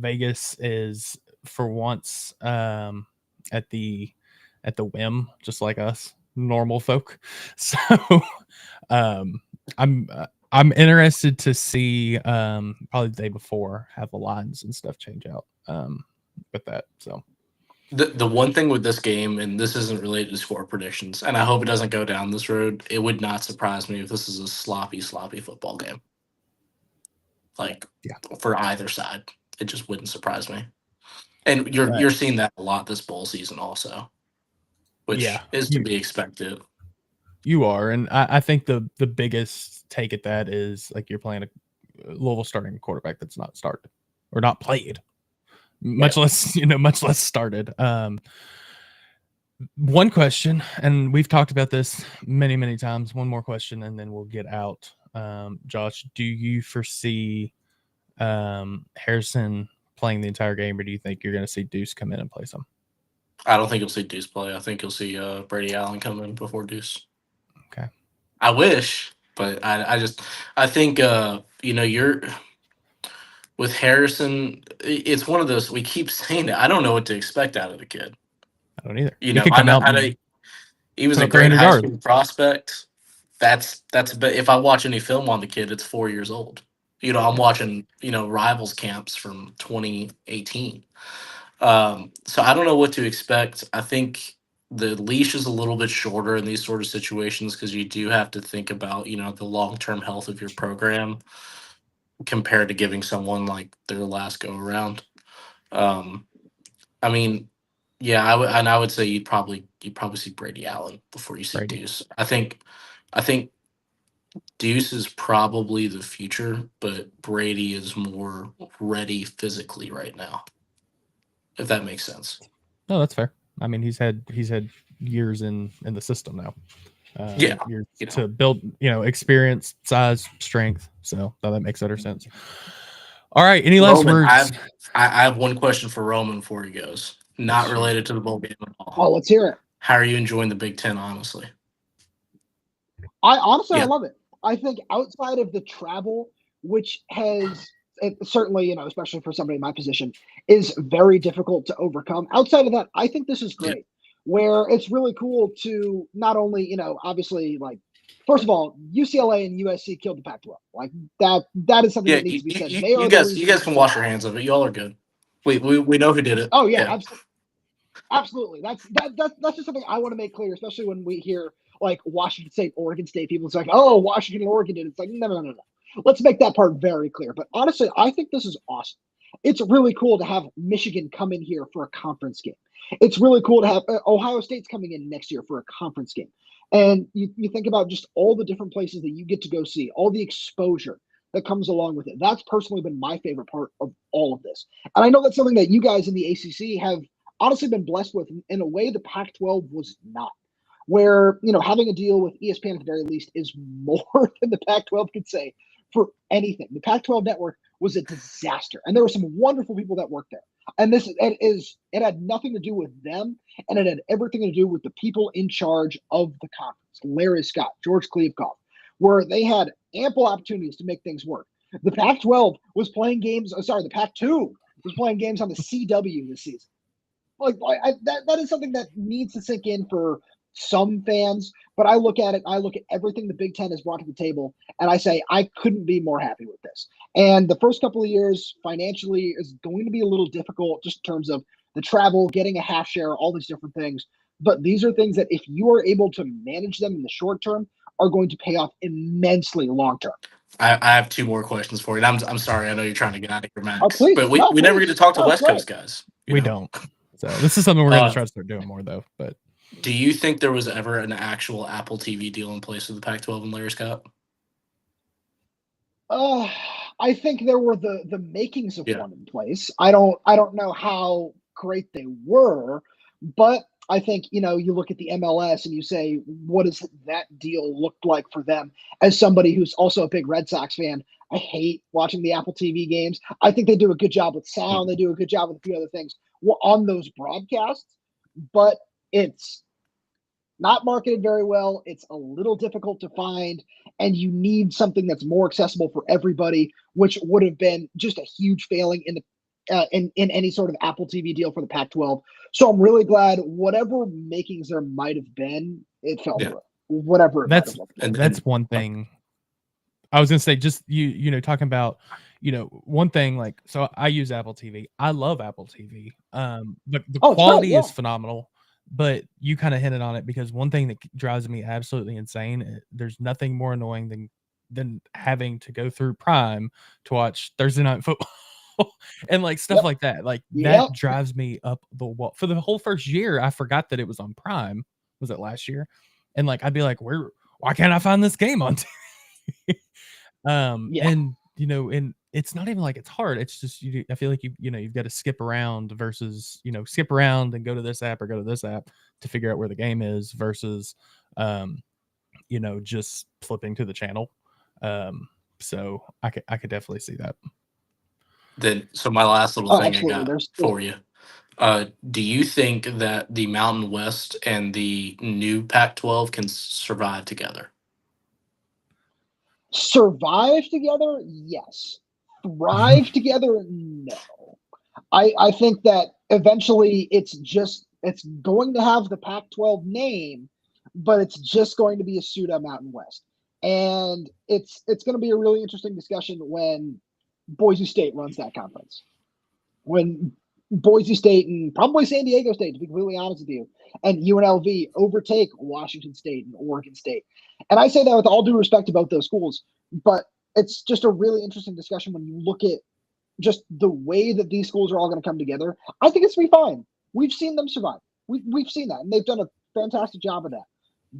Vegas is for once at the whim, just like us normal folk. So I'm interested to see probably the day before have the lines and stuff change out with that. So the one thing with this game, and this isn't related to score predictions, and I hope it doesn't go down this road, it would not surprise me if this is a sloppy football game. Like, for either side, it just wouldn't surprise me. And you're seeing that a lot this bowl season also, which is to be expected. You are, and I think the biggest take at that is, like, you're playing a Louisville starting a quarterback that's not started or not played, much less started. One question, and we've talked about this many times. One more question, and then we'll get out. Josh, do you foresee Harrison playing the entire game, or do you think you're going to see Deuce come in and play some? I don't think you'll see Deuce play. I think you'll see Brady Allen come in before Deuce. Okay. I wish, but I think you're with Harrison. It's one of those, we keep saying it. I don't know what to expect out of the kid. I don't either. He was a great high school prospect. That's if I watch any film on the kid, it's 4 years old. I'm watching rivals camps from 2018. So I don't know what to expect. I think the leash is a little bit shorter in these sort of situations because you do have to think about the long-term health of your program compared to giving someone like their last go around. I mean, yeah, I would say you'd probably see Brady Allen before you see Deuce. I think Deuce is probably the future, but Brady is more ready physically right now, if that makes sense. No, that's fair. I mean, he's had years in the system now. Years to build, experience, size, strength. So that makes utter sense. All right. Any last words? I have one question for Roman before he goes. Not related to the bowl game at all. Oh, let's hear it. How are you enjoying the Big Ten, honestly? I love it. I think outside of the travel, which has certainly, especially for somebody in my position, is very difficult to overcome. Outside of that, I think this is great, where it's really cool to not only, obviously, like, first of all, UCLA and USC killed the Pac-12. Like, that is something that needs to be said. You guys can wash your hands of it. Y'all are good. We know who did it. Oh yeah. Absolutely. That's just something I want to make clear, especially when we hear like Washington State, Oregon State people. It's like, oh, Washington and Oregon did. It's like, no. Let's make that part very clear. But honestly, I think this is awesome. It's really cool to have Michigan come in here for a conference game. It's really cool to have Ohio State's coming in next year for a conference game. And you think about just all the different places that you get to go see, all the exposure that comes along with it. That's personally been my favorite part of all of this. And I know that's something that you guys in the ACC have honestly been blessed with in a way the Pac-12 was not. Where, having a deal with ESPN at the very least is more than the Pac-12 could say for anything. The Pac-12 network was a disaster. And there were some wonderful people that worked there. And it had nothing to do with them, and it had everything to do with the people in charge of the conference, Larry Scott, George Kliavkoff, where they had ample opportunities to make things work. The Pac-12 was playing games. The Pac-2 was playing games on the CW this season. That is something that needs to sink in for some fans, but I look at everything the Big Ten has brought to the table, and I say I couldn't be more happy with this. And the first couple of years financially is going to be a little difficult just in terms of the travel, getting a half share, all these different things. But these are things that if you are able to manage them in the short term are going to pay off immensely long term. I have two more questions for you. I'm sorry, I know you're trying to get out of here, Max. Oh, please. But we never get to talk to West Coast guys. We don't. So this is something we're going to try to start doing more, though. But do you think there was ever an actual Apple TV deal in place with the Pac-12 and Larry Scott? I think there were the makings of one in place. I don't know how great they were, but I think, you look at the MLS and you say, what does that deal look like for them? As somebody who's also a big Red Sox fan, I hate watching the Apple TV games. I think they do a good job with sound. They do a good job with a few other things on those broadcasts, but it's not marketed very well. It's a little difficult to find, and you need something that's more accessible for everybody, which would have been just a huge failing in any sort of Apple TV deal for the Pac-12. So I'm really glad whatever makings there might have been, it fell through. Whatever. That's one thing. I was gonna say, just talking about, one thing, so I use Apple TV. I love Apple TV. The quality is phenomenal. But you kind of hinted on it, because one thing that drives me absolutely insane, there's nothing more annoying than having to go through Prime to watch Thursday Night Football and stuff like that. That drives me up the wall. For the whole first year, I forgot that it was on Prime. Was it last year? And I'd be like, why can't I find this game on TV? And it's not even it's hard. It's just I feel like you've got to skip around versus skip around and go to this app or go to this app to figure out where the game is versus just flipping to the channel. So I could definitely see that. Then so my last little thing I got for you. Do you think that the Mountain West and the new Pac-12 can survive together? Survive together? Yes. Thrive together? No. I think that eventually it's going to have the Pac-12 name, but it's just going to be a pseudo Mountain West. And it's going to be a really interesting discussion when Boise State runs that conference. When Boise State and probably San Diego State, to be completely honest with you, and UNLV overtake Washington State and Oregon State. And I say that with all due respect to both those schools, but it's just a really interesting discussion when you look at just the way that these schools are all going to come together. I think it's going to be fine. We've seen them survive. We've seen that, and they've done a fantastic job of that.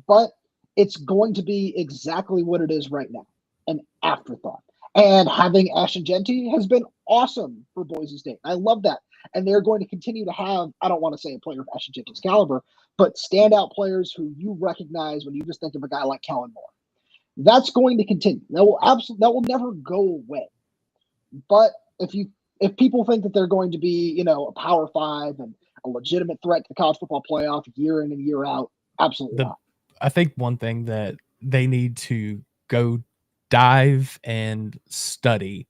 But it's going to be exactly what it is right now, an afterthought. And having Ashton Genty has been awesome for Boise State. I love that. And they're going to continue to have, I don't want to say a player of Ashton Genty's caliber, but standout players who you recognize when you just think of a guy like Kellen Moore. That's going to continue. That will never go away. But if people think that they're going to be, a Power 5 and a legitimate threat to the college football playoff year in and year out, absolutely not. I think one thing that they need to go dive and study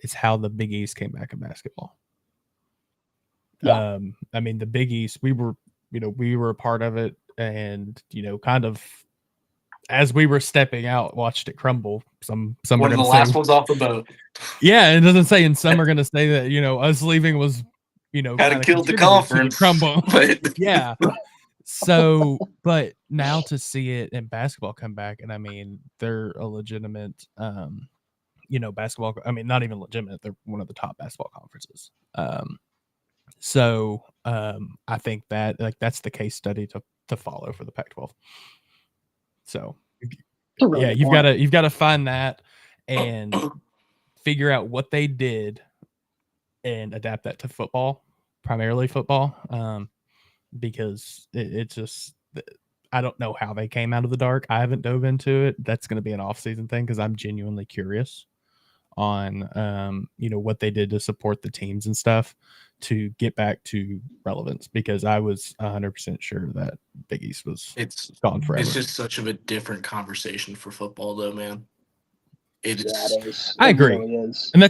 is how the Big East came back in basketball. Yeah. The Big East, we were a part of it, and kind of as we were stepping out, watched it crumble. Some one of the last ones off the boat. Yeah, it doesn't say, and some are going to say that us leaving was kind of killed the conference. Crumble. Yeah. So, but now to see it in basketball come back, and I mean, they're a legitimate, basketball. I mean, not even legitimate. They're one of the top basketball conferences. So I think that that's the case study to follow for the Pac-12. So yeah, you've got to find that and figure out what they did and adapt that to football, primarily football, because it just, I don't know how they came out of the dark. I haven't dove into it. That's going to be an off-season thing because I'm genuinely curious on what they did to support the teams and stuff to get back to relevance, because I was 100% sure that Big East was gone forever. It's just such of a different conversation for football, though, man. It is. I agree, really is. And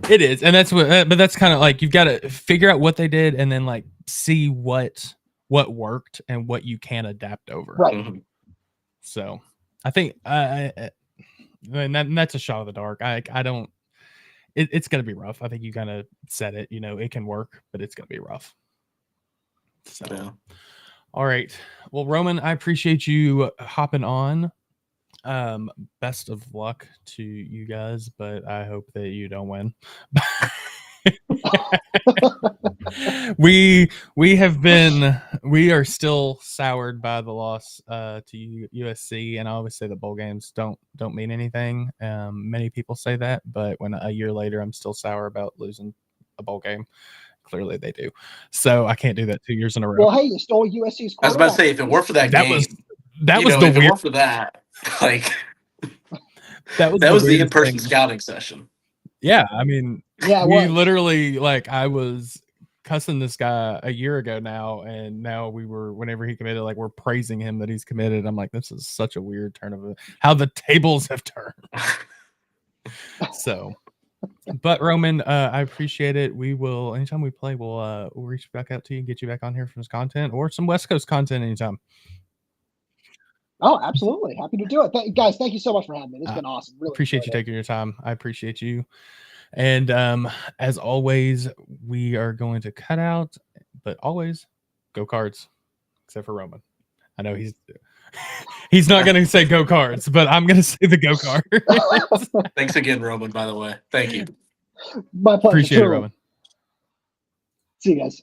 it is, and that's what. But that's kind of like you've got to figure out what they did, and then like see what worked and what you can adapt over. Right. Mm-hmm. So I think and that's a shot of the dark. I don't. It's going to be rough. I think you kind of said it. It can work, but it's going to be rough. So, yeah. All right. Well, Roman, I appreciate you hopping on. Best of luck to you guys, but I hope that you don't win. we are still soured by the loss to USC, and I always say that bowl games don't mean anything. Many people say that, but when a year later I'm still sour about losing a bowl game, clearly they do. So I can't do that 2 years in a row. Well, hey, you stole USC's quarterback. I was about to say, if it weren't for that game, was the weird for that, like that was the in-person scouting session. Yeah, I mean, we literally, like, I was cussing this guy a year ago now, and now whenever he committed, like, we're praising him that he's committed. I'm like, this is such a weird turn of how the tables have turned. So, but Roman, I appreciate it. We will, anytime we play, we'll reach back out to you and get you back on here for some content or some West Coast content anytime. Oh, absolutely. Happy to do it. Guys, thank you so much for having me. It's been awesome. Really appreciate you taking your time. I appreciate you. And as always, we are going to cut out, but always go Cards, except for Roman. I know he's not going to say go Cards, but I'm going to say the go Cards. Thanks again, Roman, by the way. Thank you. My pleasure. Appreciate it, Roman. See you guys.